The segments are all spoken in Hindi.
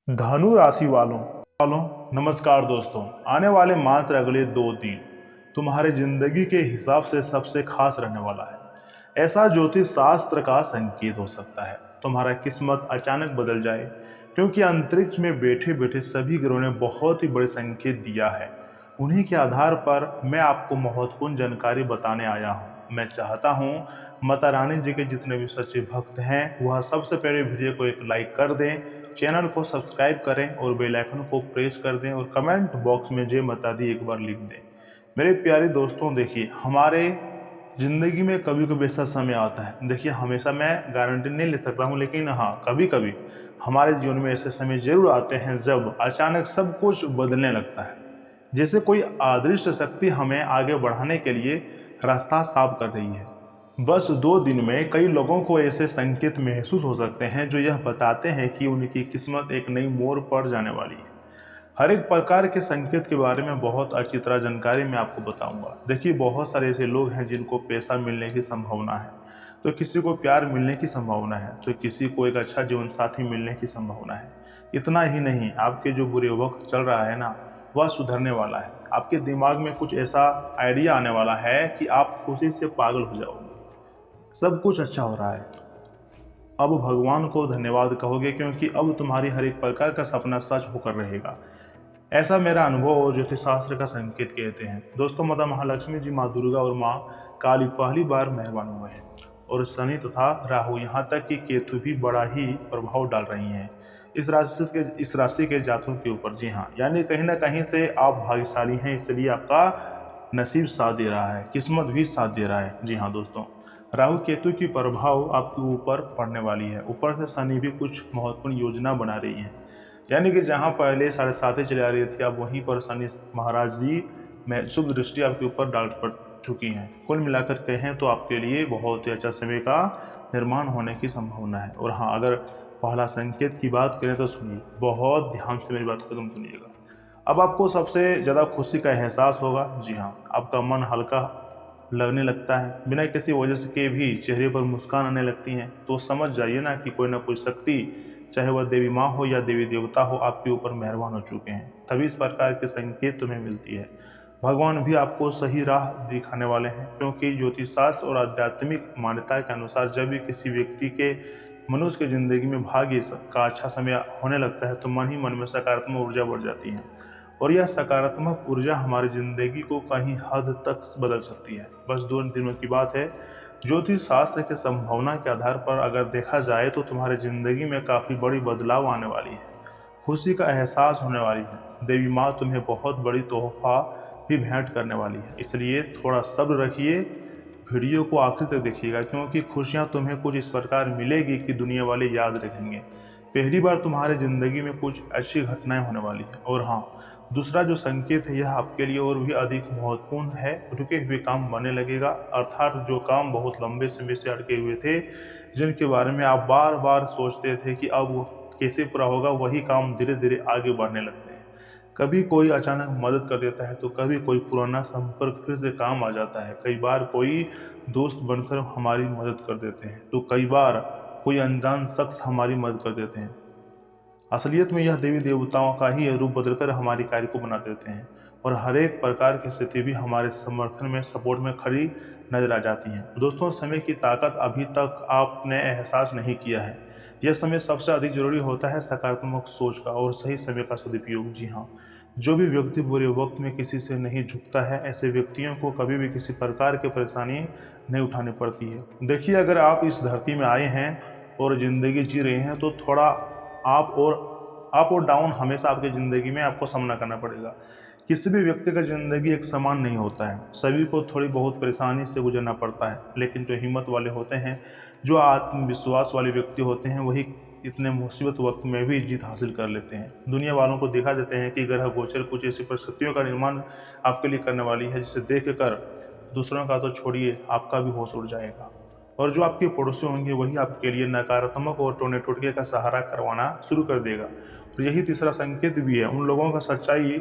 धनु राशि वालों नमस्कार दोस्तों। आने वाले मात्र अगले 2 दिन तुम्हारे जिंदगी के हिसाब से सबसे खास रहने वाला है। ऐसा ज्योतिष शास्त्र का संकेत हो सकता है तुम्हारा किस्मत अचानक बदल जाए, क्योंकि अंतरिक्ष में बैठे बैठे सभी ग्रहों ने बहुत ही बड़े संकेत दिया है। उन्हीं के आधार पर मैं आपको महत्वपूर्ण जानकारी बताने आया हूँ। मैं चाहता हूँ माता रानी जी के जितने भी सच्चे भक्त हैं वह सबसे पहले वीडियो को एक लाइक कर दें, चैनल को सब्सक्राइब करें और बेल आइकन को प्रेस कर दें और कमेंट बॉक्स में जय माता दी एक बार लिख दें। मेरे प्यारे दोस्तों, देखिए हमारे जिंदगी में कभी कभी ऐसा समय आता है। देखिए हमेशा मैं गारंटी नहीं ले सकता हूँ, लेकिन हाँ कभी कभी हमारे जीवन में ऐसे समय जरूर आते हैं जब अचानक सब कुछ बदलने लगता है, जैसे कोई अदृश्य शक्ति हमें आगे बढ़ाने के लिए रास्ता साफ कर रही है। बस 2 दिन में कई लोगों को ऐसे संकेत महसूस हो सकते हैं जो यह बताते हैं कि उनकी किस्मत एक नई मोड़ पर जाने वाली है। हर एक प्रकार के संकेत के बारे में बहुत अच्छी तरह जानकारी मैं आपको बताऊंगा। देखिए बहुत सारे ऐसे लोग हैं जिनको पैसा मिलने की संभावना है, तो किसी को प्यार मिलने की संभावना है, तो किसी को एक अच्छा जीवन साथी मिलने की संभावना है। इतना ही नहीं, आपके जो बुरे वक्त चल रहा है ना वह सुधरने वाला है। आपके दिमाग में कुछ ऐसा आइडिया आने वाला है कि आप खुशी से पागल हो जाओगे। सब कुछ अच्छा हो रहा है। अब भगवान को धन्यवाद कहोगे, क्योंकि अब तुम्हारी हर एक प्रकार का सपना सच होकर रहेगा। ऐसा मेरा अनुभव और ज्योतिष शास्त्र का संकेत कहते हैं। दोस्तों, माता महालक्ष्मी जी, माँ दुर्गा और माँ काली पहली बार मेहरबान हुए हैं, और शनि तथा राहु यहाँ तक कि केतु भी बड़ा ही प्रभाव डाल रही हैं इस राशि के जातकों के ऊपर। जी हाँ, यानी कहीं ना कहीं से आप भाग्यशाली हैं, इसलिए आपका नसीब साथ दे रहा है, किस्मत भी साथ दे रहा है। जी हाँ दोस्तों, राहु केतु की प्रभाव आपके ऊपर पड़ने वाली है। ऊपर से शनि भी कुछ महत्वपूर्ण योजना बना रही है, यानी कि जहां पहले 7.5 चले आ रही थी, अब वहीं पर शनि महाराज जी में शुभ दृष्टि आपके ऊपर डाल पड़ चुकी है। कुल मिलाकर कहें तो आपके लिए बहुत ही अच्छा समय का निर्माण होने की संभावना है। और हाँ, अगर पहला संकेत की बात करें तो सुनिए, बहुत ध्यान से मेरी बात को तुम सुनिएगा। अब आपको सबसे ज़्यादा खुशी का एहसास होगा। जी हाँ, आपका मन हल्का लगने लगता है, बिना किसी वजह से के भी चेहरे पर मुस्कान आने लगती है। तो समझ जाइए ना कि कोई ना कोई शक्ति, चाहे वह देवी माँ हो या देवी देवता हो, आपके ऊपर मेहरबान हो चुके हैं। तभी इस प्रकार के संकेत तुम्हें मिलती है। भगवान भी आपको सही राह दिखाने वाले हैं, क्योंकि ज्योतिष शास्त्र और आध्यात्मिक मान्यता के अनुसार जब भी किसी व्यक्ति के मनुष्य की जिंदगी में भाग्य का अच्छा समय होने लगता है तो मन ही मन में सकारात्मक ऊर्जा बढ़ जाती है, और यह सकारात्मक ऊर्जा हमारी जिंदगी को कहीं हद तक बदल सकती है। बस 2 दिनों की बात है। ज्योतिष शास्त्र के संभावना के आधार पर अगर देखा जाए तो तुम्हारी जिंदगी में काफी बड़ी बदलाव आने वाली है, खुशी का एहसास होने वाली है। देवी माँ तुम्हें बहुत बड़ी तोहफा भी भेंट करने वाली है, इसलिए थोड़ा सब्र रखिए। वीडियो को आखिर तक देखिएगा, क्योंकि खुशियाँ तुम्हें कुछ इस प्रकार मिलेगी कि दुनिया वाले याद रखेंगे। पहली बार तुम्हारे जिंदगी में कुछ अच्छी घटनाएं होने वाली है। और हाँ, दूसरा जो संकेत है यह आपके लिए और भी अधिक महत्वपूर्ण है। रुके हुए काम बनने लगेगा, अर्थात जो काम बहुत लंबे समय से अटके हुए थे, जिनके बारे में आप बार बार सोचते थे कि अब वो कैसे पूरा होगा, वही काम धीरे धीरे आगे बढ़ने लगते हैं। कभी कोई अचानक मदद कर देता है, तो कभी कोई पुराना संपर्क फिर से काम आ जाता है। कई बार कोई दोस्त बनकर हमारी मदद कर देते हैं, तो कई बार कोई अनजान शख्स हमारी मदद कर देते हैं। असलियत में यह देवी देवताओं का ही रूप बदलकर हमारी कार्य को बना देते हैं, और हर एक प्रकार की स्थिति भी हमारे समर्थन में, सपोर्ट में खड़ी नजर आ जाती है। दोस्तों, समय की ताकत अभी तक आपने एहसास नहीं किया है। यह समय सबसे अधिक जरूरी होता है सकारात्मक सोच का और सही समय का सदुपयोग। जी हाँ, जो भी व्यक्ति बुरे वक्त में किसी से नहीं झुकता है, ऐसे व्यक्तियों को कभी भी किसी प्रकार की परेशानी नहीं उठानी पड़ती है। देखिए, अगर आप इस धरती में आए हैं और जिंदगी जी रहे हैं, तो थोड़ा अप और डाउन हमेशा आपकी ज़िंदगी में आपको सामना करना पड़ेगा। किसी भी व्यक्ति का ज़िंदगी एक समान नहीं होता है, सभी को थोड़ी बहुत परेशानी से गुजरना पड़ता है। लेकिन जो हिम्मत वाले होते हैं, जो आत्मविश्वास वाले व्यक्ति होते हैं, वही इतने मुसीबत वक्त में भी जीत हासिल कर लेते हैं। दुनिया वालों को दिखा देते हैं कि ग्रह गोचर कुछ ऐसी परिस्थितियों का निर्माण आपके लिए करने वाली है, जिसे देख कर दूसरों का तो छोड़िए, आपका भी होश उड़ जाएगा। और जो आपके पड़ोसी होंगे वही आपके लिए नकारात्मक और टोने टोटके का सहारा करवाना शुरू कर देगा। और यही तीसरा संकेत भी है, उन लोगों का सच्चाई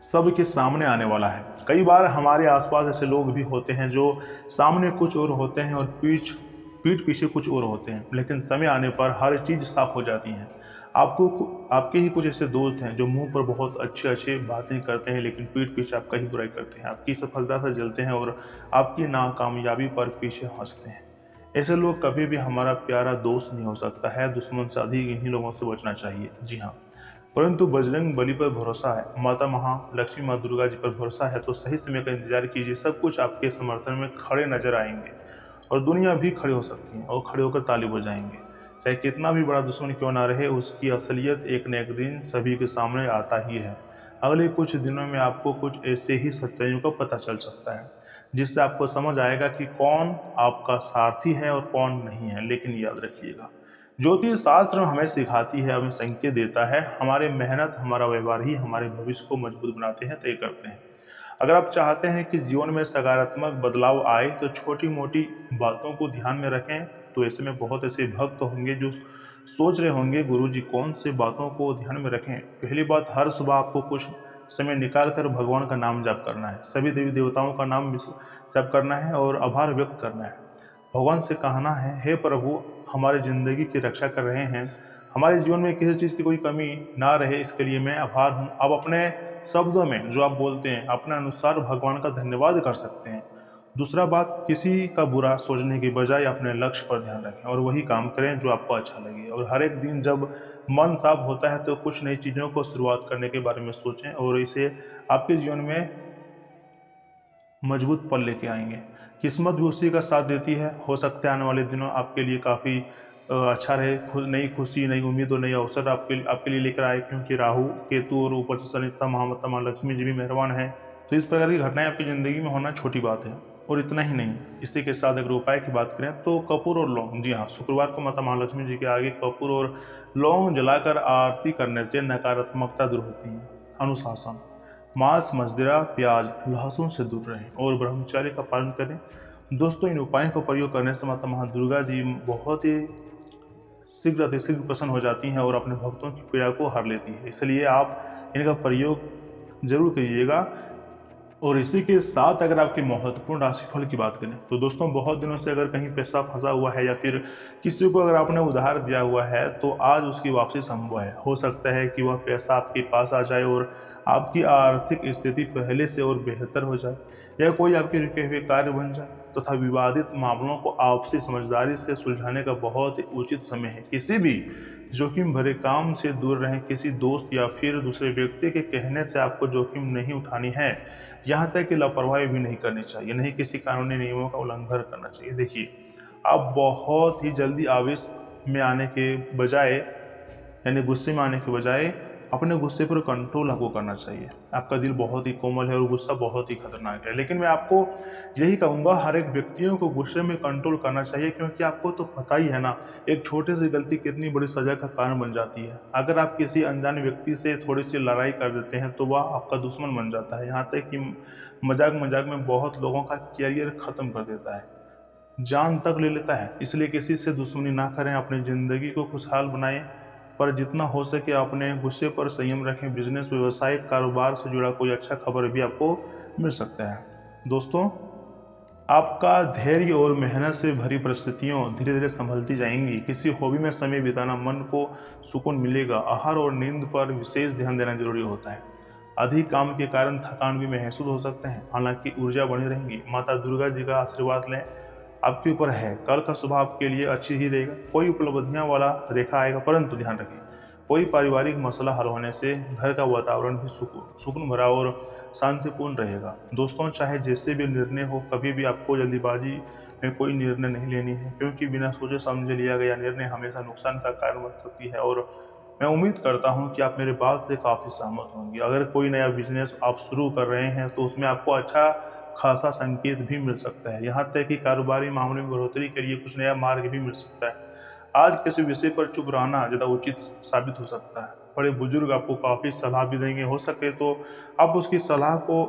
सबके सामने आने वाला है। कई बार हमारे आसपास ऐसे लोग भी होते हैं जो सामने कुछ और होते हैं और पीठ पीछे कुछ और होते हैं, लेकिन समय आने पर हर चीज़ साफ हो जाती है। आपके ही कुछ ऐसे दोस्त हैं जो मुंह पर बहुत अच्छे अच्छे बातें करते हैं लेकिन पीठ पीछे आपका ही बुराई करते हैं, आपकी सफलता से जलते हैं और आपकी नाकामयाबी पर पीछे हंसते हैं। ऐसे लोग कभी भी हमारा प्यारा दोस्त नहीं हो सकता है। दुश्मन से अधिक इन्हीं लोगों से बचना चाहिए। जी हाँ, परंतु बजरंग बली पर भरोसा है, माता महालक्ष्मी माँ दुर्गा जी पर भरोसा है तो सही समय का इंतजार कीजिए। सब कुछ आपके समर्थन में खड़े नजर आएंगे और दुनिया भी खड़ी हो सकती है और खड़े होकर ताली बजाएंगे। चाहे कितना भी बड़ा दुश्मन क्यों ना रहे, उसकी असलियत एक न एक दिन सभी के सामने आता ही है। अगले कुछ दिनों में आपको कुछ ऐसे ही सच्चाइयों का पता चल सकता है जिससे आपको समझ आएगा कि कौन आपका सारथी है और कौन नहीं है। लेकिन याद रखिएगा, ज्योतिष शास्त्र हमें सिखाती है, हमें संकेत देता है। हमारे मेहनत, हमारा व्यवहार ही हमारे भविष्य को मजबूत बनाते हैं, तय करते हैं। अगर आप चाहते हैं कि जीवन में सकारात्मक बदलाव आए तो छोटी मोटी बातों को ध्यान में रखें। तो ऐसे में बहुत ऐसे भक्त होंगे जो सोच रहे होंगे, गुरुजी कौन से बातों को ध्यान में रखें। पहली बात, हर सुबह आपको कुछ समय निकाल कर भगवान का नाम जप करना है, सभी देवी देवताओं का नाम जप करना है और आभार व्यक्त करना है। भगवान से कहना है, हे प्रभु, हमारी जिंदगी की रक्षा कर रहे हैं, हमारे जीवन में किसी चीज़ की कोई कमी ना रहे, इसके लिए मैं आभार हूँ। अब अपने शब्दों में जो आप बोलते हैं अपने अनुसार भगवान का धन्यवाद कर सकते हैं। दूसरा बात, किसी का बुरा सोचने की बजाय अपने लक्ष्य पर ध्यान रखें और वही काम करें जो आपको अच्छा लगे। और हर एक दिन जब मन साफ होता है तो कुछ नई चीज़ों को शुरुआत करने के बारे में सोचें और इसे आपके जीवन में मजबूत पल लेके आएंगे। किस्मत भी उसी का साथ देती है। हो सकता है आने वाले दिनों आपके लिए काफ़ी अच्छा रहे, नई खुशी, नई उम्मीद और नई अवसर आपके लिए लेकर आए, क्योंकि राहु, केतु और ऊपर से शनि तथा महामाता माँ लक्ष्मी जी भी मेहरबान है। तो इस प्रकार की घटनाएं आपकी ज़िंदगी में होना छोटी बात है। और इतना ही नहीं, इसी के साथ अगर उपाय की बात करें तो कपूर और लौंग, जी हाँ, शुक्रवार को माता महालक्ष्मी जी के आगे कपूर और लौंग जलाकर आरती करने से नकारात्मकता दूर होती है। अनुशासन, मांस, मदिरा, प्याज, लहसुन से दूर रहें और ब्रह्मचर्य का पालन करें। दोस्तों, इन उपायों का प्रयोग करने से माता महादुर्गा जी बहुत ही शीघ्र अतिशीघ्र प्रसन्न हो जाती हैं और अपने भक्तों की पीड़ा को हर लेती है। इसलिए आप इनका प्रयोग जरूर कीजिएगा। और इसी के साथ अगर आपकी महत्वपूर्ण राशिफल की बात करें तो दोस्तों, बहुत दिनों से अगर कहीं पैसा फंसा हुआ है या फिर किसी को अगर आपने उधार दिया हुआ है तो आज उसकी वापसी संभव है। हो सकता है कि वह पैसा आपके पास आ जाए और आपकी आर्थिक स्थिति पहले से और बेहतर हो जाए, या कोई आपके रुके हुए कार्य बन जाए तथा विवादित मामलों को आपसी समझदारी से सुलझाने का बहुत ही उचित समय है। किसी भी जोखिम भरे काम से दूर रहें। किसी दोस्त या फिर दूसरे व्यक्ति के कहने से आपको जोखिम नहीं उठानी है। यहाँ तक कि लापरवाही भी नहीं करनी चाहिए, नहीं किसी कानूनी नियमों का उल्लंघन करना चाहिए। देखिए, आप बहुत ही जल्दी आवेश में आने के बजाय, यानी गुस्से में आने के बजाय अपने गुस्से पर कंट्रोल आपको करना चाहिए। आपका दिल बहुत ही कोमल है और गुस्सा बहुत ही खतरनाक है, लेकिन मैं आपको यही कहूँगा, हर एक व्यक्तियों को गुस्से में कंट्रोल करना चाहिए, क्योंकि आपको तो पता ही है ना, एक छोटी सी गलती कितनी बड़ी सजा का कारण बन जाती है। अगर आप किसी अनजान व्यक्ति से थोड़ी सी लड़ाई कर देते हैं तो वह आपका दुश्मन बन जाता है, यहाँ तक कि मजाक मजाक में बहुत लोगों का कैरियर खत्म कर देता है, जान तक ले लेता है। इसलिए किसी से दुश्मनी ना करें, अपनी ज़िंदगी को खुशहाल बनाएं, पर जितना हो सके अपने गुस्से पर संयम रखें। बिजनेस, व्यवसाय, कारोबार से जुड़ा कोई अच्छा खबर भी आपको मिल सकता है। दोस्तों, आपका धैर्य और मेहनत से भरी परिस्थितियों धीरे धीरे संभलती जाएंगी। किसी हॉबी में समय बिताना मन को सुकून मिलेगा। आहार और नींद पर विशेष ध्यान देना जरूरी होता है। अधिक काम के कारण थकान भी महसूस हो सकते हैं, हालांकि ऊर्जा बनी रहेंगी। माता दुर्गा जी का आशीर्वाद लें, आपके ऊपर है। कल का सुबह आपके लिए अच्छी ही रहेगा। कोई उपलब्धियां वाला रेखा आएगा, परंतु ध्यान रखें, कोई पारिवारिक मसला हल होने से घर का वातावरण भी सुकून भरा और शांतिपूर्ण रहेगा। दोस्तों, चाहे जैसे भी निर्णय हो, कभी भी आपको जल्दीबाजी में कोई निर्णय नहीं लेनी है, क्योंकि बिना सोचे समझे लिया गया निर्णय हमेशा नुकसान का कारण बन सकती है। और मैं उम्मीद करता हूं कि आप मेरे बात से काफ़ी सहमत होंगे। अगर कोई नया बिजनेस आप शुरू कर रहे हैं तो उसमें आपको अच्छा खासा संकेत भी मिल सकता है। यहाँ तक कि कारोबारी मामले में बढ़ोतरी के लिए कुछ नया मार्ग भी मिल सकता है। आज किसी विषय पर चुप रहना ज़्यादा उचित साबित हो सकता है। बड़े बुजुर्ग आपको काफ़ी सलाह भी देंगे, हो सके तो आप उसकी सलाह को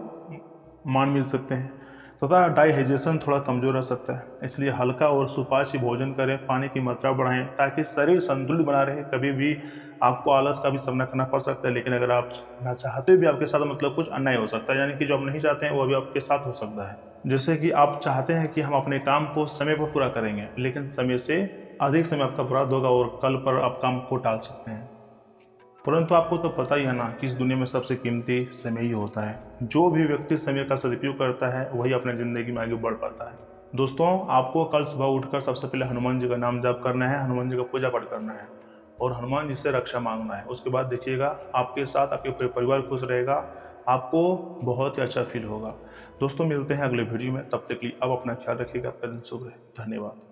मान मिल सकते हैं। तथा डाइजेशन थोड़ा कमज़ोर रह सकता है, इसलिए हल्का और सुपाच्य भोजन करें। पानी की मात्रा बढ़ाएं ताकि शरीर संतुलित बना रहे। कभी भी आपको आलस का भी सामना करना पड़ सकता है, लेकिन अगर आप ना चाहते भी आपके साथ मतलब कुछ अन्याय हो सकता है, यानी कि जो आप नहीं चाहते हैं वो भी आपके साथ हो सकता है। जैसे कि आप चाहते हैं कि हम अपने काम को समय पर पूरा करेंगे, लेकिन समय से अधिक समय आपका बर्बाद होगा और कल पर आप काम को टाल सकते हैं। परंतु आपको तो पता ही है ना कि इस दुनिया में सबसे कीमती समय ही होता है। जो भी व्यक्ति समय का सदुपयोग करता है वही अपने ज़िंदगी में आगे बढ़ पाता है। दोस्तों, आपको कल सुबह उठकर सबसे पहले हनुमान जी का नाम जाप करना है, हनुमान जी का पूजा पाठ करना है और हनुमान जी से रक्षा मांगना है। उसके बाद देखिएगा आपके साथ आपके पूरे परिवार खुश रहेगा, आपको बहुत ही अच्छा फील होगा। दोस्तों, मिलते हैं अगले वीडियो में, तब तक के लिए आप अपना ख्याल रखिएगा। आपका दिन शुभ रहे। धन्यवाद।